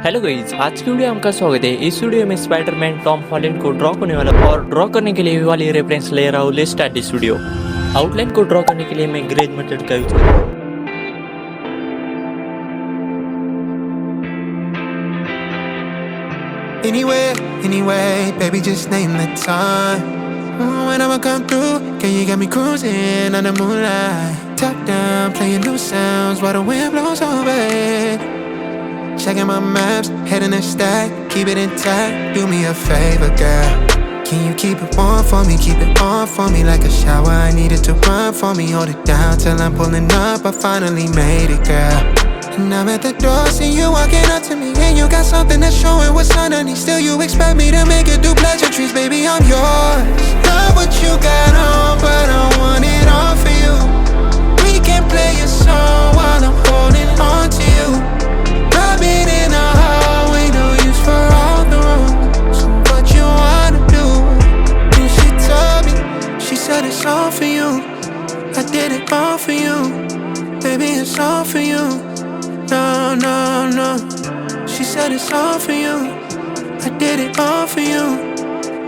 Hello guys, आज की video में आपका स्वागत है। इस वीडियो में स्पाइडरमैन टॉम हॉलैंड को ड्रॉ करने वाला और ड्रॉ करने के लिए वाली रेफरेंस ले रहा हूँ। Let's start this video. Outline को ड्रॉ करने के लिए मैं ग्रेज मेथड का यूज कर रहा हूँ। Anyway, baby, just name the time. When I'ma come through, can you get me cruising on the moonlight? Top down, playing new sounds while the wind blows over it. Checking my maps, heading a stack, keep it intact. Do me a favor, girl. Can you keep it warm for me, keep it on for me like a shower? I need it to run for me, hold it down till I'm pulling up. I finally made it, girl. And I'm at the door, see you walking up to me, and you got something that's showing what's underneath. Still you expect me to make it do pleasantries, baby, I'm yours. Not what you got on, but I want it all for you. We can play a song while I'm holding on to you. Rubbing in the hallway, no use for all the rooms. So what you wanna do? And she told me, she said it's all for you. I did it all for you, baby, it's all for you. No. She said it's all for you. I did it all for you.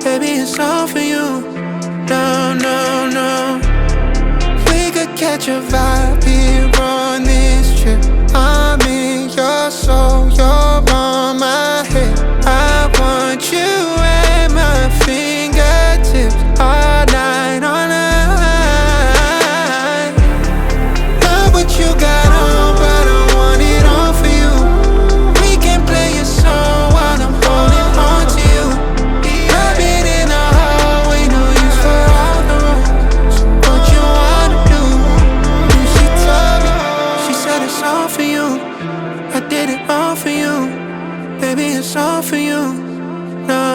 Baby, it's all for you. No. We could catch a vibe here on this trip. I'm in your soul, you're on my head. I want you at my fingertips all night, all night. Love what you got on, but I want it all for you. We can play a song while I'm holding on to you. Rubbing in the hallway, no use for all the rooms. So what you wanna do? And she told me, she said it's all for you. I did it all for you. Baby, it's all for you. No.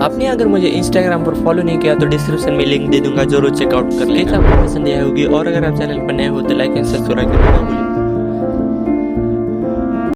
आपने अगर मुझे Instagram पर follow नहीं किया तो description में link दे दूंगा, जरूर चेकआउट कर लेना। आपको पसंद आई होगी और अगर आप चैनल पर नए हो तो लाइक एंड सब्सक्राइब करना ना भूलें।